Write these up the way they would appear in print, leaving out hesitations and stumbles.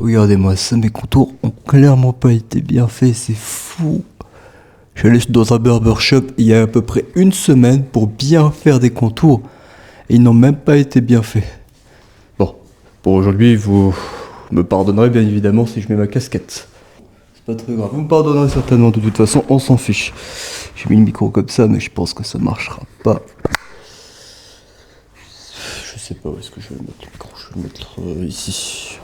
regardez-moi ça, mes contours ont clairement pas été bien faits, c'est fou. Je suis allé dans un barbershop il y a à peu près une semaine pour bien faire des contours et ils n'ont même pas été bien faits. Bon, pour aujourd'hui, vous me pardonnerez bien évidemment si je mets ma casquette. C'est pas très grave, vous me pardonnerez certainement, de toute façon, on s'en fiche. J'ai mis le micro comme ça, mais je pense que ça marchera pas. Je sais pas où est-ce que je vais mettre le micro, je vais le mettre ici.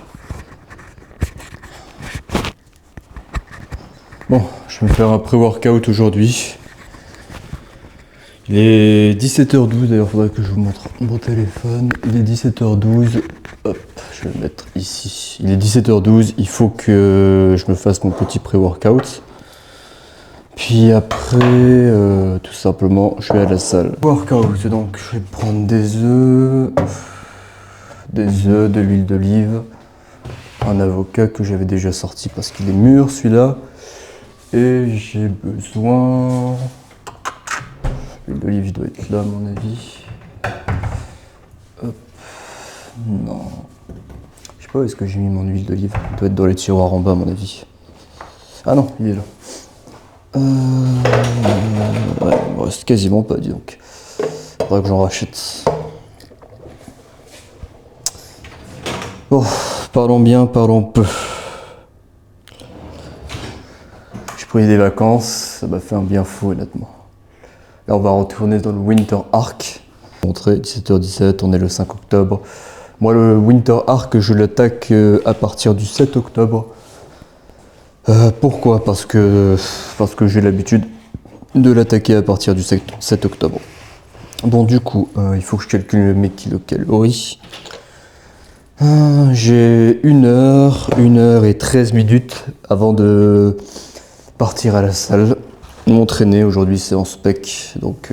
Bon, je vais me faire un pré-workout aujourd'hui. Il est 17h12, d'ailleurs faudrait que je vous montre mon téléphone. Il est 17h12, hop, je vais le mettre ici. Il est 17h12, il faut que je me fasse mon petit pré-workout. Puis après, tout simplement, je vais à la salle. Workout, donc je vais prendre des œufs, de l'huile d'olive, un avocat que j'avais déjà sorti parce qu'il est mûr celui-là. Et j'ai besoin... L'huile d'olive doit être là à mon avis. Hop. Non. Je sais pas où est-ce que j'ai mis mon huile d'olive. Il doit être dans les tiroirs en bas à mon avis. Ah non, il est là. Ouais, il me reste quasiment pas, dis donc. Faudrait que j'en rachète. Bon, parlons bien, parlons peu. J'ai pris des vacances, ça m'a fait un bien fou honnêtement. Là on va retourner dans le Winter Arc. Montré 17h17, on est le 5 octobre. Moi le Winter Arc je l'attaque à partir du 7 octobre. Pourquoi? Parce que j'ai l'habitude de l'attaquer à partir du 7 octobre. Bon du coup, il faut que je calcule mes kilocalories. J'ai 1 heure et 13 minutes avant de partir à la salle. M'entraîner, aujourd'hui c'est en spec, donc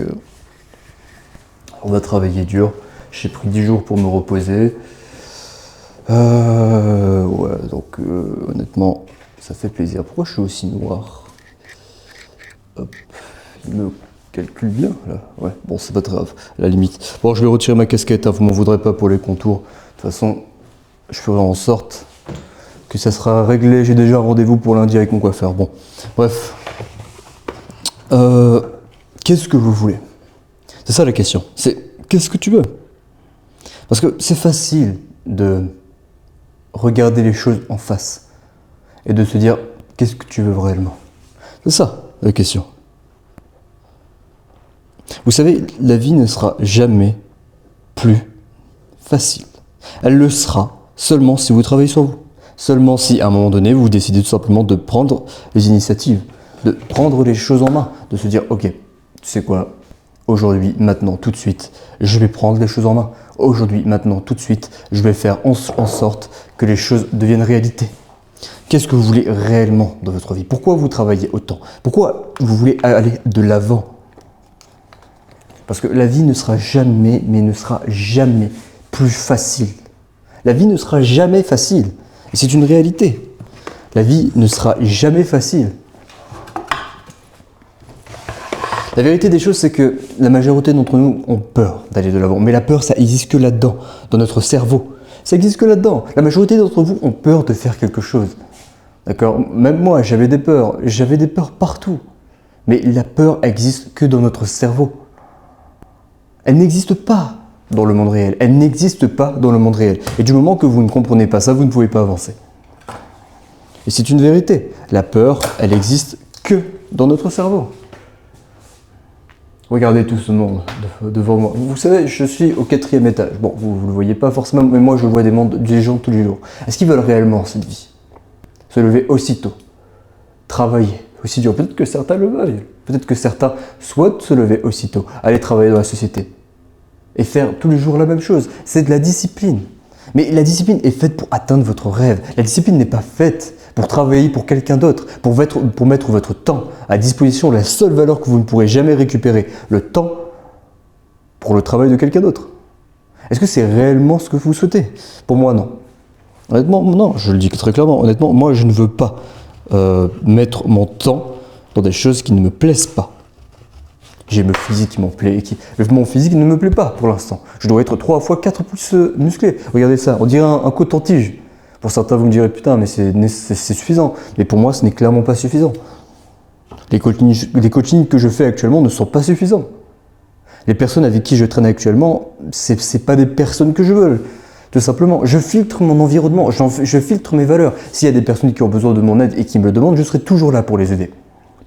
on va travailler dur. J'ai pris 10 jours pour me reposer. Ouais, donc honnêtement, ça fait plaisir. Pourquoi je suis aussi noir? Hop, il me calcule bien là. Ouais, bon, c'est pas très grave, à la limite. Bon, je vais retirer ma casquette, hein, vous m'en voudrez pas pour les contours. De toute façon, je ferai en sorte que ça sera réglé. J'ai déjà un rendez-vous pour lundi avec mon coiffeur. Bon, bref. Qu'est-ce que vous voulez? C'est ça la question. C'est qu'est-ce que tu veux? Parce que c'est facile de regarder les choses en face et de se dire qu'est-ce que tu veux réellement. C'est ça la question. Vous savez, la vie ne sera jamais plus facile. Elle le sera seulement si vous travaillez sur vous. Seulement si à un moment donné vous décidez tout simplement de prendre les initiatives, de prendre les choses en main, de se dire ok, tu sais quoi, aujourd'hui, maintenant, tout de suite, je vais prendre les choses en main. Aujourd'hui, maintenant, tout de suite, je vais faire en sorte que les choses deviennent réalité. Qu'est-ce que vous voulez réellement dans votre vie? Pourquoi vous travaillez autant? Pourquoi vous voulez aller de l'avant? Parce que la vie ne sera jamais, mais ne sera jamais plus facile. La vie ne sera jamais facile. Et c'est une réalité. La vie ne sera jamais facile. La vérité des choses, c'est que la majorité d'entre nous ont peur d'aller de l'avant. Mais la peur, ça existe que là-dedans, dans notre cerveau. Ça existe que là-dedans. La majorité d'entre vous ont peur de faire quelque chose. D'accord? Même moi, j'avais des peurs. J'avais des peurs partout. Mais la peur existe que dans notre cerveau. Elle n'existe pas dans le monde réel. Elle n'existe pas dans le monde réel. Et du moment que vous ne comprenez pas ça, vous ne pouvez pas avancer. Et c'est une vérité. La peur, elle existe que dans notre cerveau. Regardez tout ce monde devant moi. Vous savez, je suis au 4e étage. Bon, vous ne le voyez pas forcément, mais moi je vois des gens tous les jours. Est-ce qu'ils veulent réellement cette vie? Se lever aussitôt. Travailler aussi dur. Peut-être que certains le veulent. Peut-être que certains souhaitent se lever aussitôt. Aller travailler dans la société. Et faire tous les jours la même chose. C'est de la discipline. Mais la discipline est faite pour atteindre votre rêve. La discipline n'est pas faite pour travailler pour quelqu'un d'autre, pour mettre votre temps à disposition, la seule valeur que vous ne pourrez jamais récupérer, le temps pour le travail de quelqu'un d'autre. Est-ce que c'est réellement ce que vous souhaitez? Pour moi, non. Honnêtement, non, je le dis très clairement. Honnêtement, moi, je ne veux pas mettre mon temps dans des choses qui ne me plaisent pas. J'ai mon physique qui m'en plaît. Mon physique ne me plaît pas pour l'instant. Je dois être 3 fois 4 plus musclé. Regardez ça, on dirait un coton-tige. Pour certains, vous me direz, putain, mais c'est suffisant. Mais pour moi, ce n'est clairement pas suffisant. Les coachings que je fais actuellement ne sont pas suffisants. Les personnes avec qui je traîne actuellement, c'est pas des personnes que je veux. Tout simplement, je filtre mon environnement, je filtre mes valeurs. S'il y a des personnes qui ont besoin de mon aide et qui me le demandent, je serai toujours là pour les aider.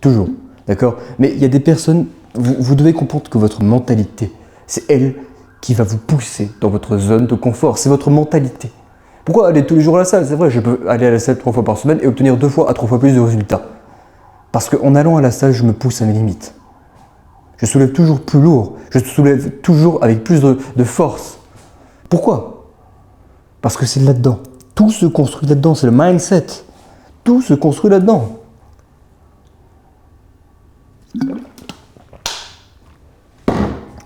Toujours. D'accord? Mais il y a des personnes, vous devez comprendre que votre mentalité, c'est elle qui va vous pousser dans votre zone de confort. C'est votre mentalité. Pourquoi aller tous les jours à la salle? C'est vrai, je peux aller à la salle 3 fois par semaine et obtenir 2 fois à 3 fois plus de résultats. Parce qu'en allant à la salle, je me pousse à mes limites. Je soulève toujours plus lourd. Je soulève toujours avec plus de force. Pourquoi? Parce que c'est là-dedans. Tout se construit là-dedans. C'est le mindset. Tout se construit là-dedans.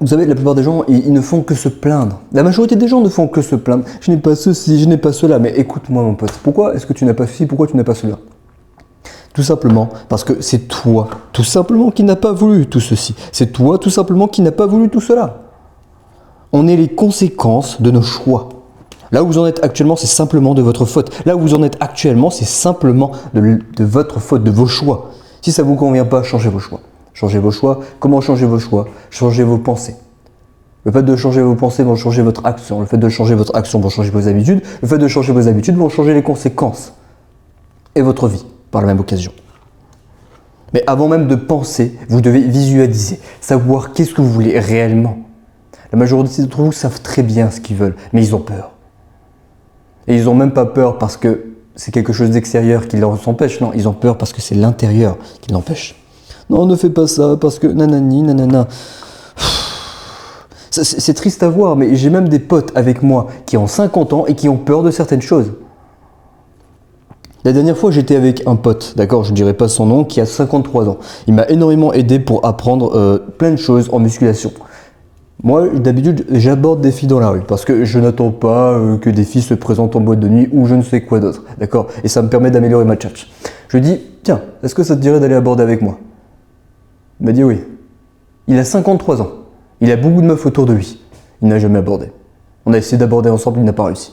Vous savez, la plupart des gens, ils ne font que se plaindre. La majorité des gens ne font que se plaindre. Je n'ai pas ceci, je n'ai pas cela. Mais écoute-moi, mon pote. Pourquoi est-ce que tu n'as pas ceci? Pourquoi tu n'as pas cela? Tout simplement parce que c'est toi, tout simplement, qui n'as pas voulu tout ceci. C'est toi, tout simplement, qui n'as pas voulu tout cela. On est les conséquences de nos choix. Là où vous en êtes actuellement, c'est simplement de votre faute. Là où vous en êtes actuellement, c'est simplement de votre faute, de vos choix. Si ça ne vous convient pas, changez vos choix. Changez vos choix. Comment changer vos choix? Changez vos pensées. Le fait de changer vos pensées va changer votre action. Le fait de changer votre action va changer vos habitudes. Le fait de changer vos habitudes va changer les conséquences et votre vie par la même occasion. Mais avant même de penser, vous devez visualiser, savoir qu'est-ce que vous voulez réellement. La majorité d'entre vous savent très bien ce qu'ils veulent, mais ils ont peur. Et ils n'ont même pas peur parce que c'est quelque chose d'extérieur qui leur empêche. Non, ils ont peur parce que c'est l'intérieur qui l'empêche. Non, ne fais pas ça parce que nanani, nanana. C'est triste à voir, mais j'ai même des potes avec moi qui ont 50 ans et qui ont peur de certaines choses. La dernière fois, j'étais avec un pote, d'accord, je ne dirai pas son nom, qui a 53 ans. Il m'a énormément aidé pour apprendre plein de choses en musculation. Moi, d'habitude, j'aborde des filles dans la rue parce que je n'attends pas que des filles se présentent en boîte de nuit ou je ne sais quoi d'autre, d'accord? Et ça me permet d'améliorer ma tchatch. Je lui dis, tiens, est-ce que ça te dirait d'aller aborder avec moi? Il m'a dit oui. Il a 53 ans. Il a beaucoup de meufs autour de lui. Il n'a jamais abordé. On a essayé d'aborder ensemble, il n'a pas réussi.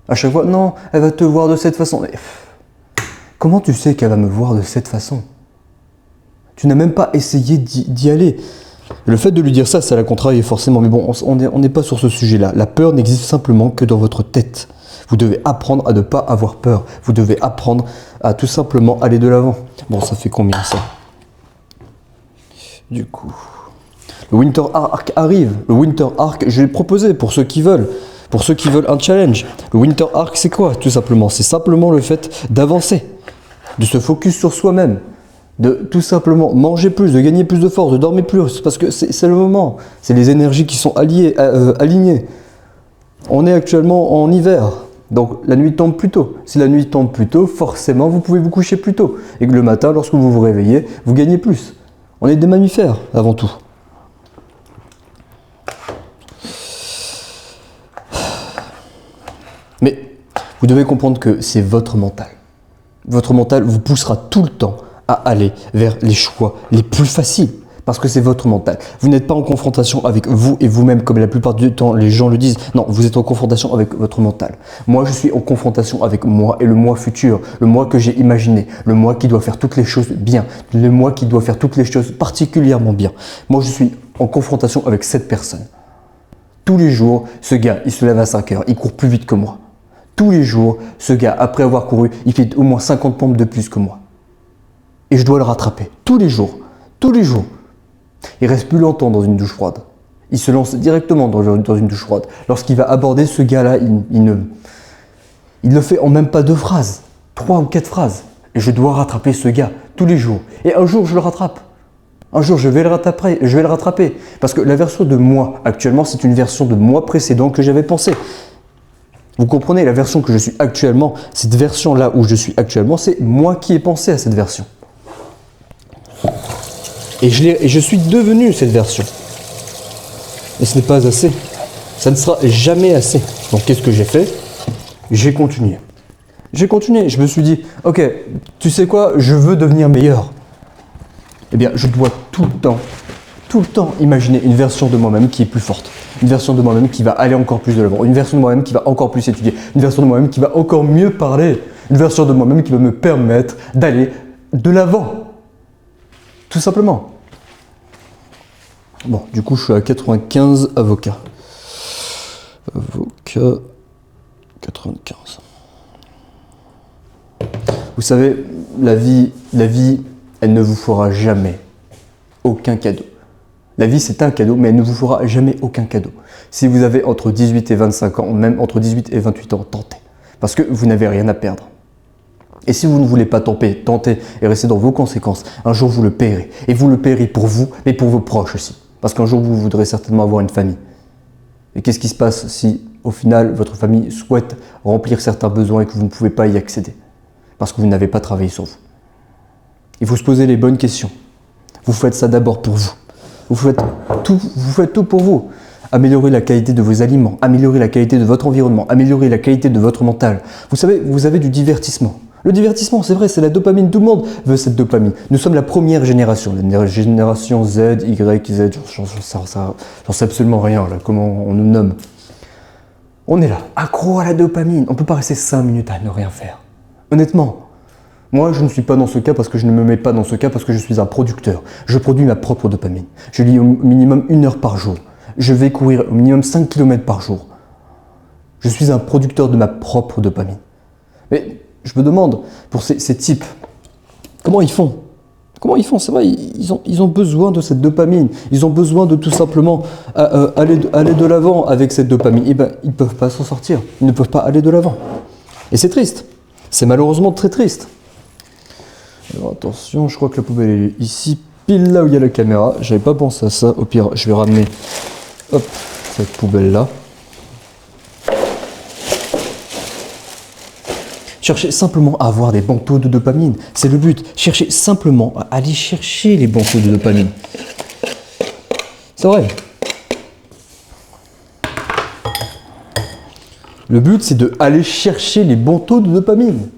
À chaque fois, non, elle va te voir de cette façon. Mais comment tu sais qu'elle va me voir de cette façon? Tu n'as même pas essayé d'y aller. Le fait de lui dire ça, ça la contrarie forcément. Mais bon, on n'est pas sur ce sujet-là. La peur n'existe simplement que dans votre tête. Vous devez apprendre à ne pas avoir peur. Vous devez apprendre à tout simplement aller de l'avant. Bon, ça fait combien ça? Du coup, le Winter Arc arrive. Le Winter Arc, je l'ai proposé pour ceux qui veulent. Pour ceux qui veulent un challenge. Le Winter Arc, c'est quoi? Tout simplement, c'est simplement le fait d'avancer, de se focus sur soi-même, de tout simplement manger plus, de gagner plus de force, de dormir plus, parce que c'est le moment. C'est les énergies qui sont alignées. On est actuellement en hiver, donc la nuit tombe plus tôt. Si la nuit tombe plus tôt, forcément, vous pouvez vous coucher plus tôt. Et que le matin, lorsque vous vous réveillez, vous gagnez plus. On est des mammifères, avant tout. Mais vous devez comprendre que c'est votre mental. Votre mental vous poussera tout le temps à aller vers les choix les plus faciles. Parce que c'est votre mental. Vous n'êtes pas en confrontation avec vous et vous-même, comme la plupart du temps les gens le disent. Non, vous êtes en confrontation avec votre mental. Moi, je suis en confrontation avec moi et le moi futur. Le moi que j'ai imaginé. Le moi qui doit faire toutes les choses bien. Le moi qui doit faire toutes les choses particulièrement bien. Moi, je suis en confrontation avec cette personne. Tous les jours, ce gars, il se lève à 5 heures. Il court plus vite que moi. Tous les jours, ce gars, après avoir couru, il fait au moins 50 pompes de plus que moi. Et je dois le rattraper. Tous les jours. Tous les jours. Il reste plus longtemps dans une douche froide. Il se lance directement dans une douche froide. Lorsqu'il va aborder ce gars-là, il le fait en même pas 2 phrases. 3 ou 4 phrases. Et je dois rattraper ce gars tous les jours. Et un jour, je le rattrape. Un jour, je vais le rattraper. Parce que la version de moi, actuellement, c'est une version de moi précédent que j'avais pensé. Vous comprenez, la version que je suis actuellement, cette version-là où je suis actuellement, c'est moi qui ai pensé à cette version. Et je suis devenu cette version. Et ce n'est pas assez. Ça ne sera jamais assez. Donc qu'est-ce que j'ai fait? J'ai continué. J'ai continué. Je me suis dit, ok, tu sais quoi, je veux devenir meilleur. Eh bien, je dois tout le temps imaginer une version de moi-même qui est plus forte. une version de moi-même qui va aller encore plus de l'avant, une version de moi-même qui va encore plus étudier, une version de moi-même qui va encore mieux parler, une version de moi-même qui va me permettre d'aller de l'avant. Tout simplement. Bon, du coup, je suis à 95 avocats. Avocat 95. Vous savez, la vie, elle ne vous fera jamais aucun cadeau. La vie, c'est un cadeau, mais elle ne vous fera jamais aucun cadeau. Si vous avez entre 18 et 25 ans, même entre 18 et 28 ans, tentez. Parce que vous n'avez rien à perdre. Et si vous ne voulez pas tenter et rester dans vos conséquences, un jour vous le paierez. Et vous le paierez pour vous, mais pour vos proches aussi. Parce qu'un jour, vous voudrez certainement avoir une famille. Et qu'est-ce qui se passe si, au final, votre famille souhaite remplir certains besoins et que vous ne pouvez pas y accéder? Parce que vous n'avez pas travaillé sur vous. Il faut se poser les bonnes questions. Vous faites ça d'abord pour vous. Vous faites tout pour vous. Améliorer la qualité de vos aliments, améliorer la qualité de votre environnement, améliorer la qualité de votre mental. Vous savez, vous avez du divertissement. Le divertissement, c'est vrai, c'est la dopamine. Tout le monde veut cette dopamine. Nous sommes la première génération, la génération Z, Y, Z, j'en sais absolument rien, là, comment on nous nomme. On est là, accro à la dopamine. On ne peut pas rester 5 minutes à ne rien faire. Honnêtement, moi, je ne suis pas dans ce cas parce que je ne me mets pas dans ce cas parce que je suis un producteur. Je produis ma propre dopamine. Je lis au minimum 1 heure par jour. Je vais courir au minimum 5 km par jour. Je suis un producteur de ma propre dopamine. Mais je me demande, pour ces types, comment ils font? Comment ils font? C'est vrai, ils ont besoin de cette dopamine. Ils ont besoin de tout simplement aller de l'avant avec cette dopamine. Et ben, ils ne peuvent pas s'en sortir. Ils ne peuvent pas aller de l'avant. Et c'est triste. C'est malheureusement très triste. Alors attention, je crois que la poubelle est ici, pile là où il y a la caméra. J'avais pas pensé à ça. Au pire, je vais ramener cette poubelle-là. Cherchez simplement à avoir des bons taux de dopamine. C'est le but. Cherchez simplement à aller chercher les bons taux de dopamine. C'est vrai. Le but, c'est d'aller chercher les bons taux de dopamine.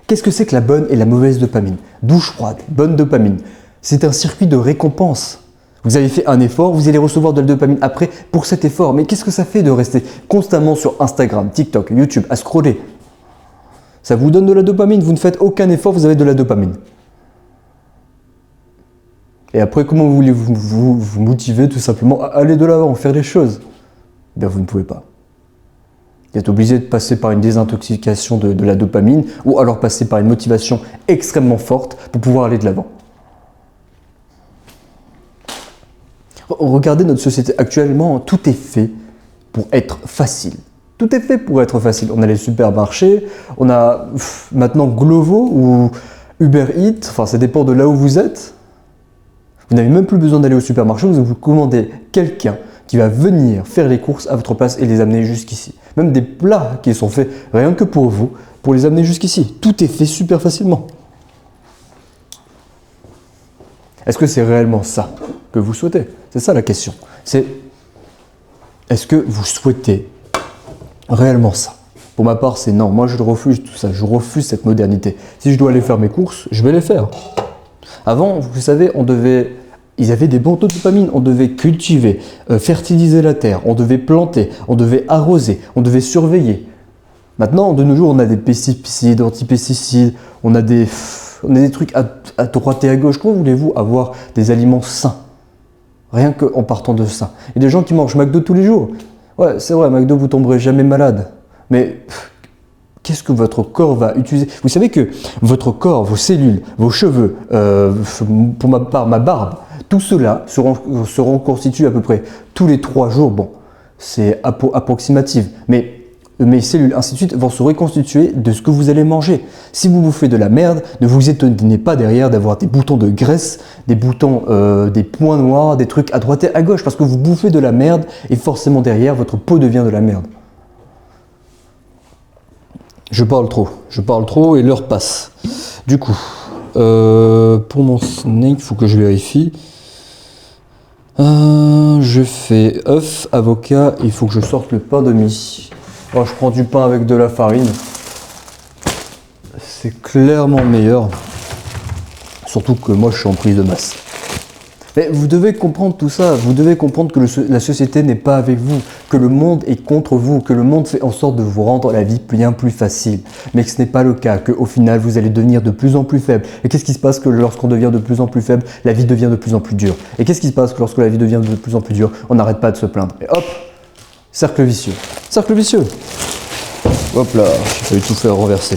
Qu'est-ce que c'est que la bonne et la mauvaise dopamine? Douche froide, bonne dopamine. C'est un circuit de récompense. Vous avez fait un effort, vous allez recevoir de la dopamine après pour cet effort. Mais qu'est-ce que ça fait de rester constamment sur Instagram, TikTok, YouTube, à scroller? Ça vous donne de la dopamine, vous ne faites aucun effort, vous avez de la dopamine. Et après, comment voulez-vous vous motiver tout simplement à aller de l'avant, faire les choses? Bien, vous ne pouvez pas. Vous êtes obligé de passer par une désintoxication de la dopamine ou alors passer par une motivation extrêmement forte pour pouvoir aller de l'avant. Regardez notre société actuellement, tout est fait pour être facile. Tout est fait pour être facile. On a les supermarchés, on a maintenant Glovo ou Uber Eats, enfin ça dépend de là où vous êtes. Vous n'avez même plus besoin d'aller au supermarché, vous commandez quelqu'un qui va venir faire les courses à votre place et les amener jusqu'ici. Même des plats qui sont faits rien que pour vous, pour les amener jusqu'ici. Tout est fait super facilement. Est-ce que c'est réellement ça que vous souhaitez? C'est ça la question. C'est, est-ce que vous souhaitez réellement ça? Pour ma part, c'est non. Moi, je refuse tout ça. Je refuse cette modernité. Si je dois aller faire mes courses, je vais les faire. Avant, vous savez, ils avaient des bons taux de dopamine. On devait cultiver, fertiliser la terre. On devait planter, on devait arroser, on devait surveiller. Maintenant, de nos jours, on a des pesticides, antipesticides. On a des trucs à droite et à gauche. Comment voulez-vous avoir des aliments sains? Rien qu'en partant de ça. Il y a des gens qui mangent McDo tous les jours. Ouais, c'est vrai, McDo, vous tomberez jamais malade. Mais qu'est-ce que votre corps va utiliser? Vous savez que votre corps, vos cellules, vos cheveux, pour ma part, ma barbe, tout cela se reconstitue à peu près tous les 3 jours. Bon, c'est approximatif, mais mes cellules, ainsi de suite, vont se reconstituer de ce que vous allez manger. Si vous bouffez de la merde, ne vous étonnez pas derrière d'avoir des boutons de graisse, des boutons, des points noirs, des trucs à droite et à gauche, parce que vous bouffez de la merde et forcément derrière, votre peau devient de la merde. Je parle trop et l'heure passe. Du coup, pour mon snake, il faut que je vérifie. Je fais œuf, avocat, il faut que je sorte le pain de mie. Alors, je prends du pain avec de la farine. C'est clairement meilleur. Surtout que moi, je suis en prise de masse. Mais vous devez comprendre tout ça, vous devez comprendre que la société n'est pas avec vous, que le monde est contre vous, que le monde fait en sorte de vous rendre la vie bien plus facile, mais que ce n'est pas le cas, qu'au final vous allez devenir de plus en plus faible. Et qu'est-ce qui se passe que lorsqu'on devient de plus en plus faible, la vie devient de plus en plus dure. Et qu'est-ce qui se passe que lorsque la vie devient de plus en plus dure, on n'arrête pas de se plaindre. Et hop, cercle vicieux. Cercle vicieux. Hop là, j'ai failli tout faire renverser.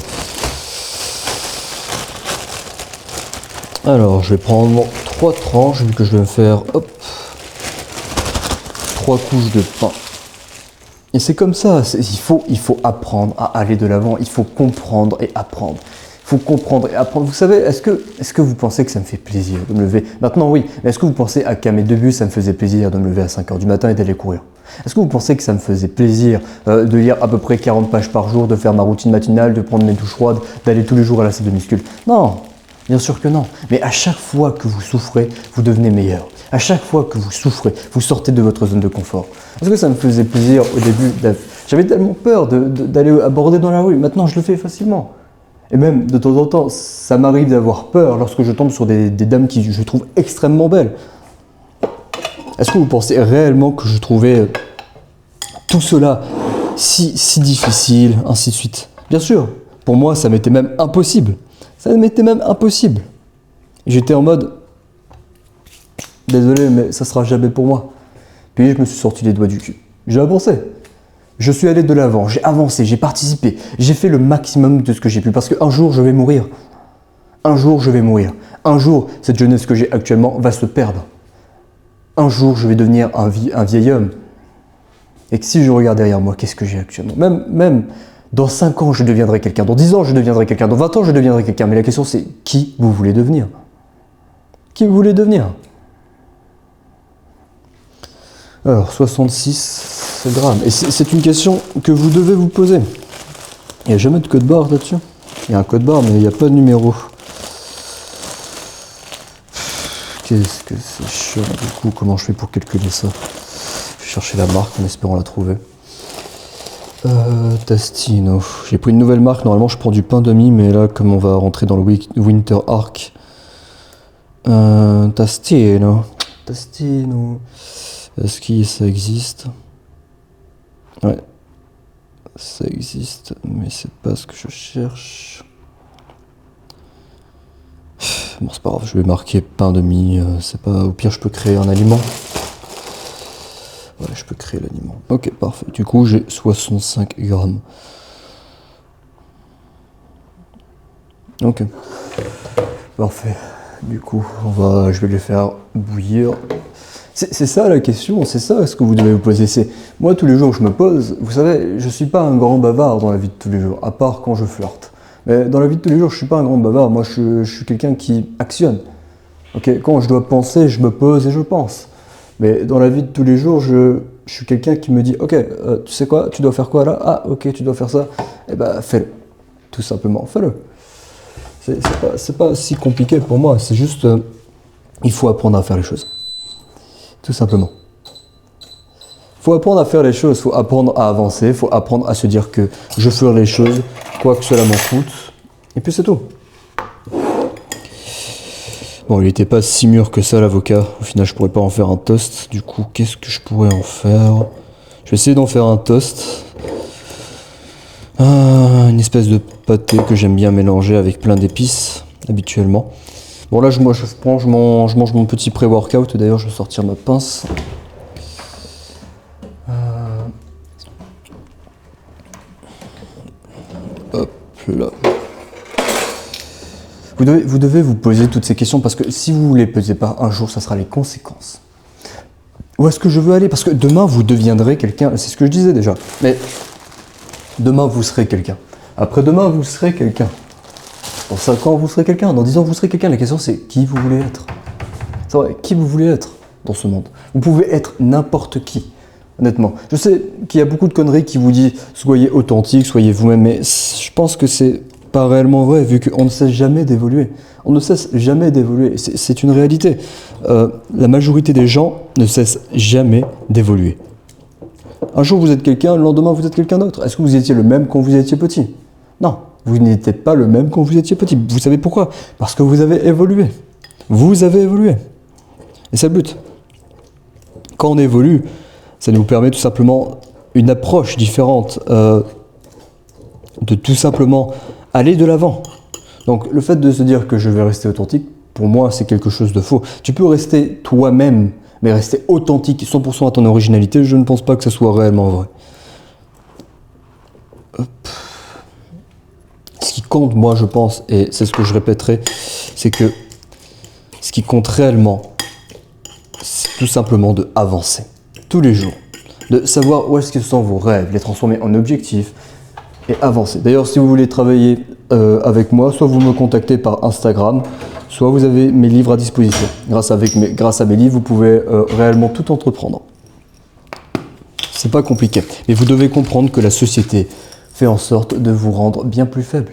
Alors, je vais prendre 3 tranches, vu que je vais me faire, hop, 3 couches de pain. Et c'est comme ça, il faut apprendre à aller de l'avant, il faut comprendre et apprendre. Il faut comprendre et apprendre. Vous savez, est-ce que vous pensez que ça me fait plaisir de me lever? Maintenant, oui, mais est-ce que vous pensez qu'à mes débuts, ça me faisait plaisir de me lever à 5 h du matin et d'aller courir? Est-ce que vous pensez que ça me faisait plaisir de lire à peu près 40 pages par jour, de faire ma routine matinale, de prendre mes douches froides, d'aller tous les jours à la salle de muscu? Non! Bien sûr que non, mais à chaque fois que vous souffrez, vous devenez meilleur. À chaque fois que vous souffrez, vous sortez de votre zone de confort. Est-ce que ça me faisait plaisir au début? J'avais tellement peur d'aller aborder dans la rue. Maintenant, je le fais facilement. Et même, de temps en temps, ça m'arrive d'avoir peur lorsque je tombe sur des dames qui je trouve extrêmement belles. Est-ce que vous pensez réellement que je trouvais tout cela si difficile, ainsi de suite? Bien sûr, pour moi, ça m'était même impossible. Ça m'était même impossible. J'étais en mode, désolé, mais ça sera jamais pour moi. Puis je me suis sorti les doigts du cul. J'ai avancé. Je suis allé de l'avant, j'ai avancé, j'ai participé. J'ai fait le maximum de ce que j'ai pu. Parce qu'un jour, je vais mourir. Un jour, je vais mourir. Un jour, cette jeunesse que j'ai actuellement va se perdre. Un jour, je vais devenir un vieil homme. Et que si je regarde derrière moi, qu'est-ce que j'ai actuellement? Même dans 5 ans, je deviendrai quelqu'un. Dans 10 ans, je deviendrai quelqu'un. Dans 20 ans, je deviendrai quelqu'un. Mais la question, c'est qui vous voulez devenir? Qui vous voulez devenir? Alors, 66 grammes. Et c'est une question que vous devez vous poser. Il n'y a jamais de code barre là-dessus. Il y a un code barre, mais il n'y a pas de numéro. Qu'est-ce que c'est chiant. Du coup, comment je fais pour calculer ça? Je vais chercher la marque en espérant la trouver. Tastino. J'ai pris une nouvelle marque. Normalement, je prends du pain demi, mais là, comme on va rentrer dans le Winter Arc. Tastino. Tastino. Est-ce que ça existe? Ouais. Ça existe, mais c'est pas ce que je cherche. Bon, c'est pas grave, je vais marquer pain demi. C'est pas. Au pire, je peux créer un aliment. Ouais, je peux créer l'aliment. Ok, parfait. Du coup, j'ai 65 grammes. Ok. Parfait. Du coup, je vais les faire bouillir. C'est ça la question, c'est ça ce que vous devez vous poser. Moi, tous les jours, je me pose. Vous savez, je suis pas un grand bavard dans la vie de tous les jours, à part quand je flirte. Mais dans la vie de tous les jours, je suis pas un grand bavard. Moi, je suis quelqu'un qui actionne. Ok, quand je dois penser, je me pose et je pense. Mais dans la vie de tous les jours, je suis quelqu'un qui me dit, ok, tu sais quoi, tu dois faire quoi là? Ah, ok, tu dois faire ça. Eh ben, fais-le. Tout simplement, fais-le. C'est pas si compliqué pour moi. C'est juste, il faut apprendre à faire les choses. Tout simplement. Il faut apprendre à faire les choses, il faut apprendre à avancer, il faut apprendre à se dire que je ferai les choses, quoi que cela m'en coûte. Et puis c'est tout. Bon, il n'était pas si mûr que ça, l'avocat. Au final, je pourrais pas en faire un toast. Du coup, qu'est-ce que je pourrais en faire? Je vais essayer d'en faire un toast. Une espèce de pâté que j'aime bien mélanger avec plein d'épices, habituellement. Bon, là, je mange mon petit pré-workout. D'ailleurs, je vais sortir ma pince. Hop là. Vous devez vous poser toutes ces questions parce que si vous ne les posez pas, un jour, ça sera les conséquences. Où est-ce que je veux aller? Parce que demain, vous deviendrez quelqu'un. C'est ce que je disais déjà. Mais demain, vous serez quelqu'un. Après-demain, vous serez quelqu'un. Dans 5 ans, vous serez quelqu'un. Dans 10 ans, vous serez quelqu'un. La question, c'est qui vous voulez être. C'est vrai, qui vous voulez être dans ce monde. Vous pouvez être n'importe qui, honnêtement. Je sais qu'il y a beaucoup de conneries qui vous disent soyez authentique, soyez vous-même, mais je pense que c'est pas réellement vrai, vu qu'on ne cesse jamais d'évoluer. On ne cesse jamais d'évoluer. C'est une réalité. La majorité des gens ne cessent jamais d'évoluer. Un jour, vous êtes quelqu'un, le lendemain, vous êtes quelqu'un d'autre. Est-ce que vous étiez le même quand vous étiez petit? Non. Vous n'étiez pas le même quand vous étiez petit. Vous savez pourquoi? Parce que vous avez évolué. Vous avez évolué. Et c'est le but. Quand on évolue, ça nous permet tout simplement une approche différente, de tout simplement aller de l'avant. Donc le fait de se dire que je vais rester authentique, pour moi c'est quelque chose de faux. Tu peux rester toi-même, mais rester authentique 100% à ton originalité, je ne pense pas que ce soit réellement vrai. Hop. Ce qui compte, moi je pense, et c'est ce que je répéterai, c'est que ce qui compte réellement, c'est tout simplement de avancer tous les jours, de savoir où est-ce que sont vos rêves, les transformer en objectifs et avancer. D'ailleurs, si vous voulez travailler avec moi, soit vous me contactez par Instagram, soit vous avez mes livres à disposition. Grâce à mes livres, vous pouvez réellement tout entreprendre. C'est pas compliqué, mais vous devez comprendre que la société fait en sorte de vous rendre bien plus faible,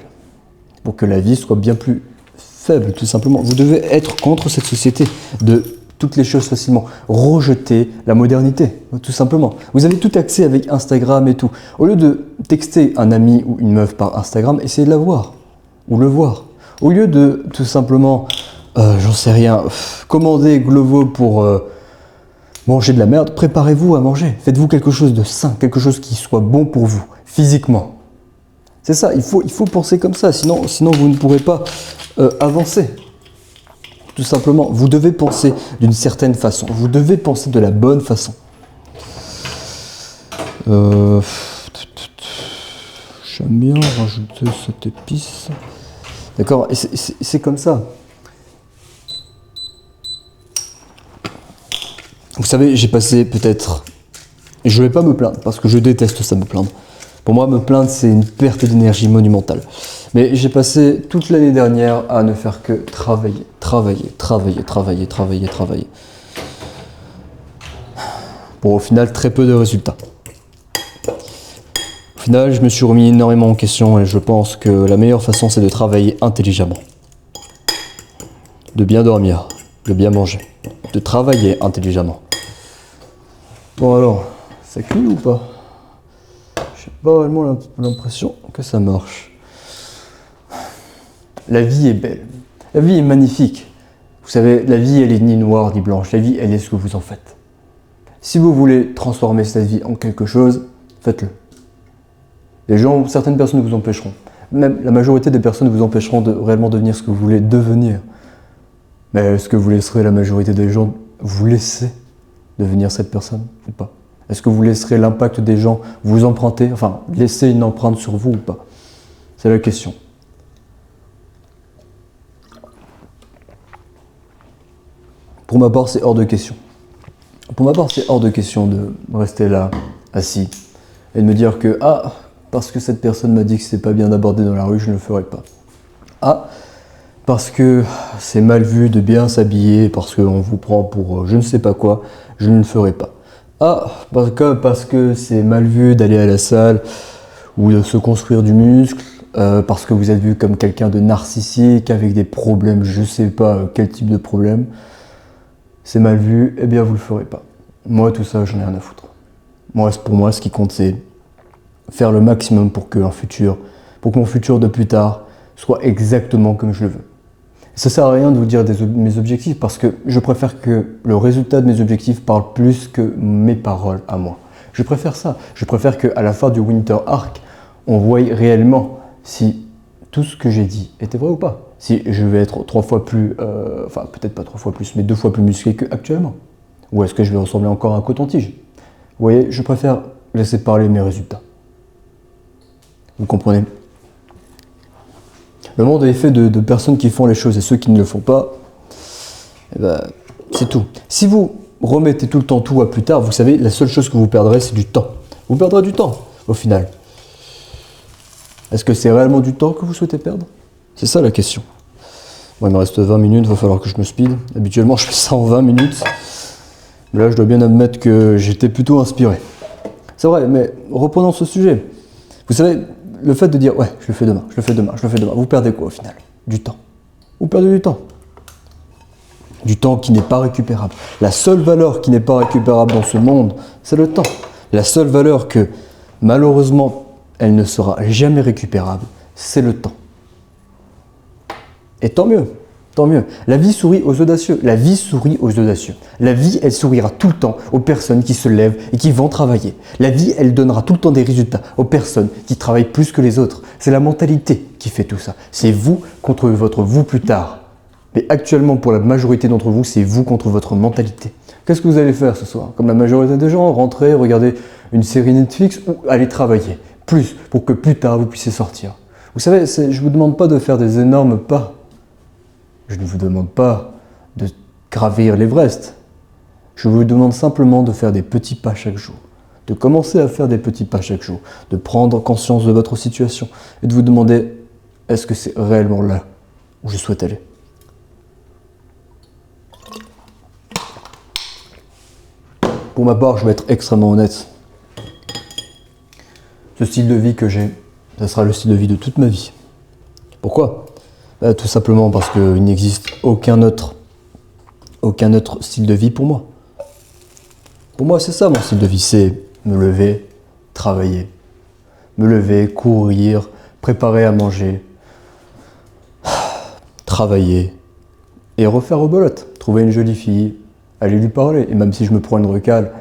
pour que la vie soit bien plus faible, tout simplement. Vous devez être contre cette société de toutes les choses facilement, rejeter la modernité, tout simplement. Vous avez tout accès avec Instagram et tout. Au lieu de texter un ami ou une meuf par Instagram, essayez de la voir, ou le voir. Au lieu de tout simplement, j'en sais rien, commander Glovo pour manger de la merde, préparez-vous à manger. Faites-vous quelque chose de sain, quelque chose qui soit bon pour vous, physiquement. C'est ça, il faut penser comme ça, sinon vous ne pourrez pas avancer. Tout simplement, vous devez penser d'une certaine façon, vous devez penser de la bonne façon. J'aime bien rajouter cette épice. D'accord, et c'est comme ça. Vous savez, j'ai passé peut-être... Je ne vais pas me plaindre, parce que je déteste ça, me plaindre. Pour moi, me plaindre, c'est une perte d'énergie monumentale. Mais j'ai passé toute l'année dernière à ne faire que travailler. Pour au final, très peu de résultats. Au final, je me suis remis énormément en question et je pense que la meilleure façon, c'est de travailler intelligemment. De bien dormir, de bien manger, de travailler intelligemment. Bon alors, ça cuit ou pas? J'ai pas vraiment l'impression que ça marche. La vie est belle, la vie est magnifique. Vous savez, la vie, elle est ni noire ni blanche, la vie, elle est ce que vous en faites. Si vous voulez transformer cette vie en quelque chose, faites-le. Certaines personnes vous empêcheront. Même la majorité des personnes vous empêcheront de réellement devenir ce que vous voulez devenir. Mais est-ce que vous laisserez la majorité des gens vous laisser devenir cette personne ou pas? Est-ce que vous laisserez l'impact des gens vous emprunter, enfin, laisser une empreinte sur vous ou pas? C'est la question. Pour ma part, c'est hors de question. Pour ma part, c'est hors de question de rester là, assis, et de me dire que, ah, parce que cette personne m'a dit que c'est pas bien d'aborder dans la rue, je ne le ferai pas. Ah, parce que c'est mal vu de bien s'habiller, parce qu'on vous prend pour je ne sais pas quoi, je ne le ferai pas. Ah, parce que c'est mal vu d'aller à la salle, ou de se construire du muscle, parce que vous êtes vu comme quelqu'un de narcissique, avec des problèmes, je ne sais pas quel type de problème, c'est mal vu, eh bien vous le ferez pas. Moi, tout ça, j'en ai rien à foutre. Pour moi, ce qui compte, c'est faire le maximum pour que mon futur de plus tard soit exactement comme je le veux. Ça sert à rien de vous dire mes objectifs, parce que je préfère que le résultat de mes objectifs parle plus que mes paroles à moi. Je préfère ça. Je préfère qu'à la fin du Winter Arc, on voie réellement si tout ce que j'ai dit était vrai ou pas. Si je vais être 3 fois plus, enfin peut-être pas 3 fois plus, mais 2 fois plus musclé qu'actuellement. Ou est-ce que je vais ressembler encore à un coton-tige? Vous voyez, je préfère laisser parler mes résultats. Vous comprenez? Le monde est fait de personnes qui font les choses et ceux qui ne le font pas, eh ben, c'est tout. Si vous remettez tout le temps tout à plus tard, vous savez, la seule chose que vous perdrez, c'est du temps. Vous perdrez du temps, au final. Est-ce que c'est réellement du temps que vous souhaitez perdre? C'est ça la question. Bon, il me reste 20 minutes, il va falloir que je me speed. Habituellement, je fais ça en 20 minutes. Mais là, je dois bien admettre que j'étais plutôt inspiré. C'est vrai, mais reprenons ce sujet. Vous savez, le fait de dire « ouais, je le fais demain, vous perdez quoi au final? Du temps. Vous perdez du temps. Du temps qui n'est pas récupérable. La seule valeur qui n'est pas récupérable dans ce monde, c'est le temps. La seule valeur que, malheureusement, elle ne sera jamais récupérable, c'est le temps. Et tant mieux. Tant mieux. La vie sourit aux audacieux. La vie sourit aux audacieux. La vie, elle sourira tout le temps aux personnes qui se lèvent et qui vont travailler. La vie, elle donnera tout le temps des résultats aux personnes qui travaillent plus que les autres. C'est la mentalité qui fait tout ça. C'est vous contre votre vous plus tard. Mais actuellement, pour la majorité d'entre vous, c'est vous contre votre mentalité. Qu'est-ce que vous allez faire ce soir? Comme la majorité des gens, rentrer, regarder une série Netflix ou aller travailler. Plus, pour que plus tard, vous puissiez sortir. Vous savez, je ne vous demande pas de faire des énormes pas. Je ne vous demande pas de gravir l'Everest. Je vous demande simplement de faire des petits pas chaque jour. De commencer à faire des petits pas chaque jour. De prendre conscience de votre situation. Et de vous demander, est-ce que c'est réellement là où je souhaite aller? Pour ma part, je vais être extrêmement honnête. Ce style de vie que j'ai, ça sera le style de vie de toute ma vie. Pourquoi? Tout simplement parce qu'il n'existe aucun autre style de vie pour moi. Pour moi, c'est ça mon style de vie, c'est me lever, travailler. Me lever, courir, préparer à manger, travailler et refaire rebelote. Trouver une jolie fille, aller lui parler. Et même si je me prends une recale,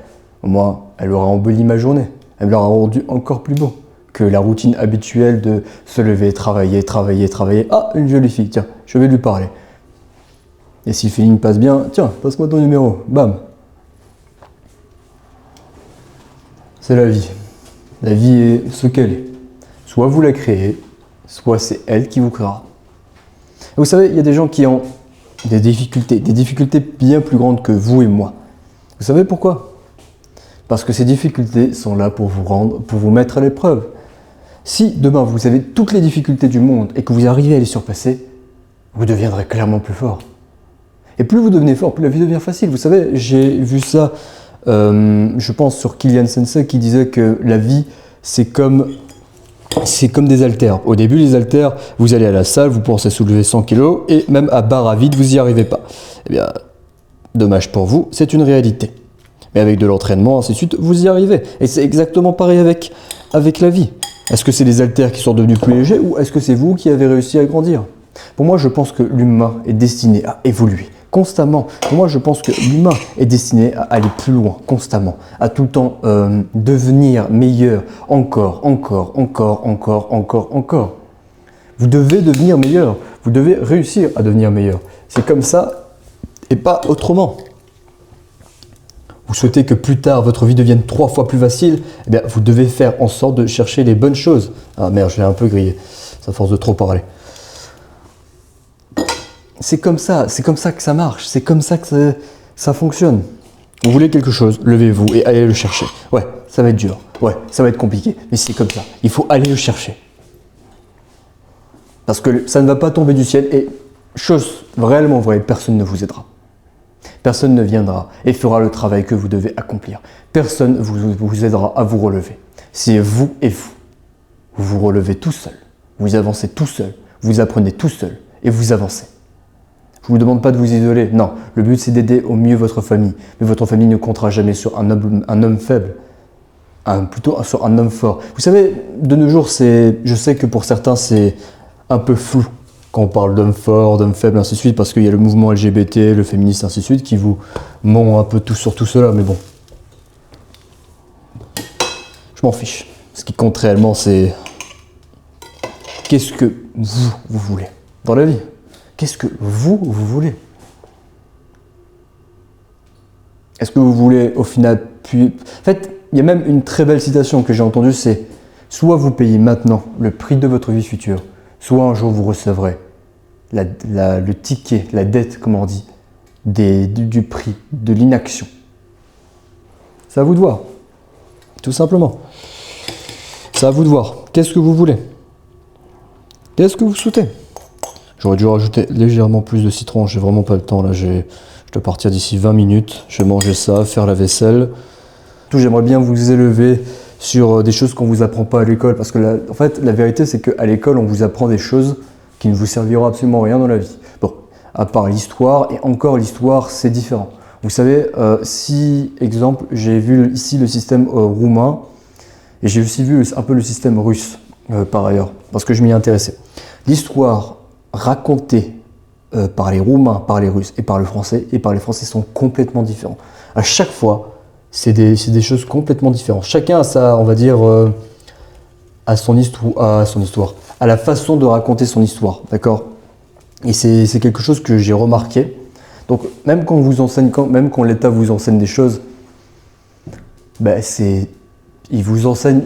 au moins, elle aura embelli ma journée. Elle me l'aura rendu encore plus beau que la routine habituelle de se lever, travailler, travailler, travailler. Ah, une jolie fille, tiens, je vais lui parler. Et si le feeling passe bien, tiens, passe-moi ton numéro, bam. C'est la vie. La vie est ce qu'elle est. Soit vous la créez, soit c'est elle qui vous créera. Et vous savez, il y a des gens qui ont des difficultés bien plus grandes que vous et moi. Vous savez pourquoi? Parce que ces difficultés sont là pour vous mettre à l'épreuve. Si demain vous avez toutes les difficultés du monde et que vous arrivez à les surpasser, vous deviendrez clairement plus fort. Et plus vous devenez fort, plus la vie devient facile. Vous savez, j'ai vu ça, je pense, sur Kylian Sensei qui disait que la vie, c'est comme des haltères. Au début, les haltères, vous allez à la salle, vous pensez soulever 100 kg et même à barre à vide, vous n'y arrivez pas. Eh bien, dommage pour vous, c'est une réalité. Mais avec de l'entraînement, ainsi de suite, vous y arrivez. Et c'est exactement pareil avec la vie. Est-ce que c'est les haltères qui sont devenus plus légers ou est-ce que c'est vous qui avez réussi à grandir? Pour moi, je pense que l'humain est destiné à évoluer constamment. Pour moi, je pense que l'humain est destiné à aller plus loin constamment, à tout le temps devenir meilleur, encore. Vous devez devenir meilleur, vous devez réussir à devenir meilleur. C'est comme ça et pas autrement. Vous souhaitez que plus tard votre vie devienne 3 fois plus facile, eh bien, vous devez faire en sorte de chercher les bonnes choses. Ah merde, je l'ai un peu grillé, à force de trop parler. C'est comme ça que ça marche, c'est comme ça que ça fonctionne. Vous voulez quelque chose, levez-vous et allez le chercher. Ouais, ça va être dur, ouais, ça va être compliqué, mais c'est comme ça. Il faut aller le chercher. Parce que ça ne va pas tomber du ciel et, chose réellement vraie, personne ne vous aidera. Personne ne viendra et fera le travail que vous devez accomplir. Personne ne vous aidera à vous relever. C'est vous et vous. Vous vous relevez tout seul. Vous avancez tout seul. Vous apprenez tout seul et vous avancez. Je ne vous demande pas de vous isoler. Non, le but c'est d'aider au mieux votre famille. Mais votre famille ne comptera jamais sur un homme faible. Plutôt sur un homme fort. Vous savez, de nos jours, je sais que pour certains c'est un peu flou. Quand on parle d'hommes forts, d'hommes faibles, ainsi de suite, parce qu'il y a le mouvement LGBT, le féministe, ainsi de suite, qui vous ment un peu tout sur tout cela, mais bon. Je m'en fiche. Ce qui compte réellement, c'est qu'est-ce que vous voulez dans la vie? Qu'est-ce que vous voulez? Est-ce que vous voulez, au final, En fait, il y a même une très belle citation que j'ai entendue, c'est « Soit vous payez maintenant le prix de votre vie future, soit un jour vous recevrez le ticket, la dette, comme on dit, du prix, de l'inaction. » C'est à vous de voir, tout simplement. C'est à vous de voir. Qu'est-ce que vous voulez? Qu'est-ce que vous souhaitez? J'aurais dû rajouter légèrement plus de citron, j'ai vraiment pas le temps là, je dois partir d'ici 20 minutes, je vais manger ça, faire la vaisselle. J'aimerais bien vous élever sur des choses qu'on ne vous apprend pas à l'école. Parce que en fait, la vérité, c'est qu'à l'école, on vous apprend des choses qui ne vous serviront absolument à rien dans la vie. Bon, à part l'histoire, et encore l'histoire, c'est différent. Vous savez, si, exemple, j'ai vu ici le système roumain, et j'ai aussi vu un peu le système russe, par ailleurs, parce que je m'y intéressais. L'histoire racontée par les Roumains, par les Russes et par le Français, et par les Français sont complètement différents. À chaque fois, c'est des choses complètement différentes. Chacun a sa, on va dire, à son histoire, à la façon de raconter son histoire, d'accord? Et c'est quelque chose que j'ai remarqué. Donc même quand on vous enseigne, même quand l'État vous enseigne des choses, ben, ils vous enseignent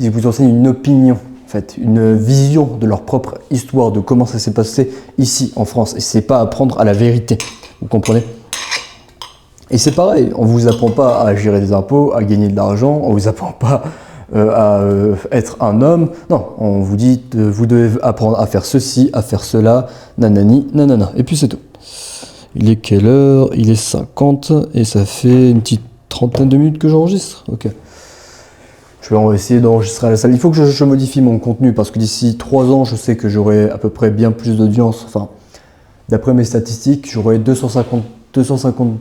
une opinion, en fait, une vision de leur propre histoire, de comment ça s'est passé ici en France. Et c'est pas apprendre à la vérité, vous comprenez? Et c'est pareil, on vous apprend pas à gérer des impôts, à gagner de l'argent, on vous apprend pas à être un homme. Non, on vous dit, vous devez apprendre à faire ceci, à faire cela, nanani, nanana. Et puis c'est tout. Il est quelle heure? Il est 50 et ça fait une petite trentaine de minutes que j'enregistre. Ok. Je vais essayer d'enregistrer à la salle. Il faut que je modifie mon contenu parce que d'ici 3 ans, je sais que j'aurai à peu près bien plus d'audience. Enfin, d'après mes statistiques, j'aurai 250%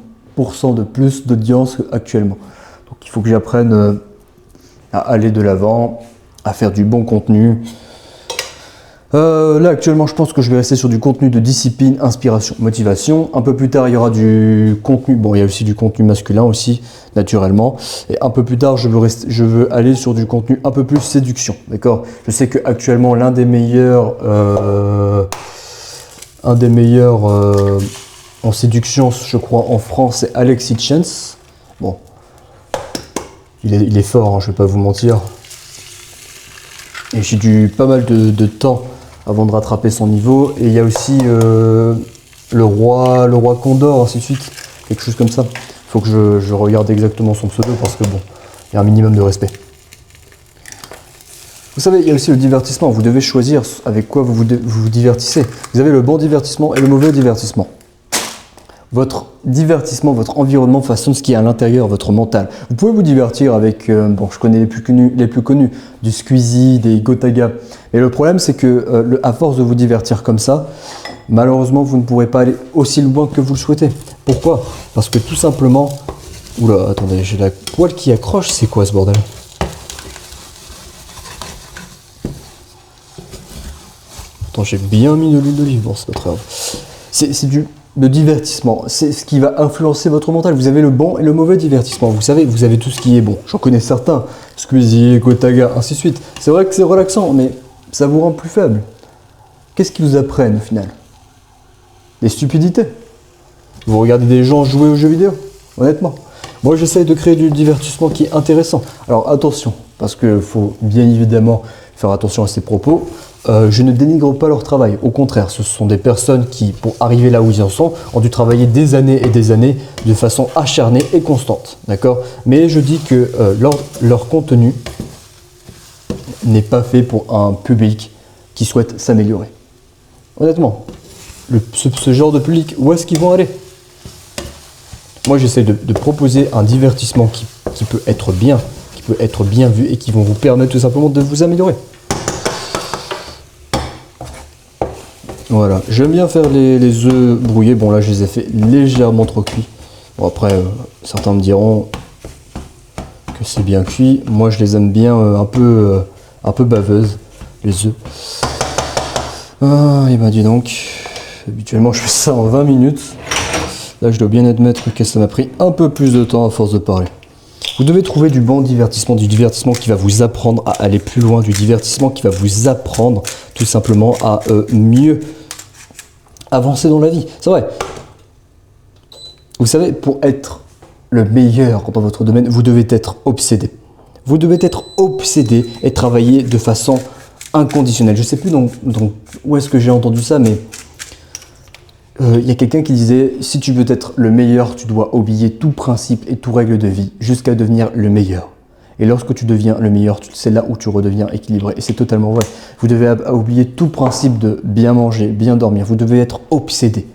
de plus d'audience actuellement. Donc il faut que j'apprenne à aller de l'avant, à faire du bon contenu. Là actuellement je pense que je vais rester sur du contenu de discipline, inspiration, motivation. Un peu plus tard il y aura du contenu, bon il y a aussi du contenu masculin aussi naturellement. Et un peu plus tard je veux aller sur du contenu un peu plus séduction, d'accord? Je sais que actuellement l'un des meilleurs en séduction je crois en France c'est Alexis Chance. Bon, il est fort, hein, je vais pas vous mentir. Et j'ai dû pas mal de temps avant de rattraper son niveau. Et il y a aussi le roi Condor, ainsi de suite. Quelque chose comme ça. Il faut que je regarde exactement son pseudo parce que bon, il y a un minimum de respect. Vous savez, il y a aussi le divertissement. Vous devez choisir avec quoi vous divertissez. Vous avez le bon divertissement et le mauvais divertissement. Votre divertissement, votre environnement façonne ce qui est à l'intérieur, votre mental. Vous pouvez vous divertir avec, bon, je connais les plus connus, du Squeezie, des Gotaga. Mais le problème, c'est que à force de vous divertir comme ça, malheureusement, vous ne pourrez pas aller aussi loin que vous le souhaitez. Pourquoi? Parce que tout simplement... Oula, attendez, j'ai la poêle qui accroche, c'est quoi ce bordel? Attends, j'ai bien mis de l'huile d'olive, bon, c'est pas très grave. C'est de divertissement, c'est ce qui va influencer votre mental. Vous avez le bon et le mauvais divertissement. Vous savez, vous avez tout ce qui est bon. J'en connais certains, Squeezie, Gotaga, ainsi de suite. C'est vrai que c'est relaxant, mais ça vous rend plus faible. Qu'est-ce qu'ils vous apprennent au final? Des stupidités. Vous regardez des gens jouer aux jeux vidéo, honnêtement. Moi, j'essaye de créer du divertissement qui est intéressant. Alors attention, parce qu'il faut bien évidemment faire attention à ses propos. Je ne dénigre pas leur travail. Au contraire, ce sont des personnes qui, pour arriver là où ils en sont, ont dû travailler des années et des années de façon acharnée et constante. D'accord? Mais je dis que leur contenu n'est pas fait pour un public qui souhaite s'améliorer. Honnêtement, ce genre de public, où est-ce qu'ils vont aller? Moi, j'essaie de proposer un divertissement qui peut être bien vu et qui vont vous permettre tout simplement de vous améliorer. Voilà, j'aime bien faire les œufs brouillés. Bon, là, je les ai fait légèrement trop cuits. Bon, après, certains me diront que c'est bien cuit. Moi, je les aime bien un peu baveuses, les œufs. Et ben, dis donc, habituellement, je fais ça en 20 minutes. Là, je dois bien admettre que ça m'a pris un peu plus de temps à force de parler. Vous devez trouver du bon divertissement, du divertissement qui va vous apprendre à aller plus loin, du divertissement qui va vous apprendre tout simplement à mieux avancer dans la vie. C'est vrai. Vous savez, pour être le meilleur dans votre domaine, vous devez être obsédé. Vous devez être obsédé et travailler de façon inconditionnelle. Je ne sais plus donc où est-ce que j'ai entendu ça, mais il y a quelqu'un qui disait « Si tu veux être le meilleur, tu dois oublier tout principe et toute règle de vie jusqu'à devenir le meilleur. Et lorsque tu deviens le meilleur, c'est là où tu redeviens équilibré. » Et c'est totalement vrai. Vous devez oublier tout principe de bien manger, bien dormir. Vous devez être obsédé.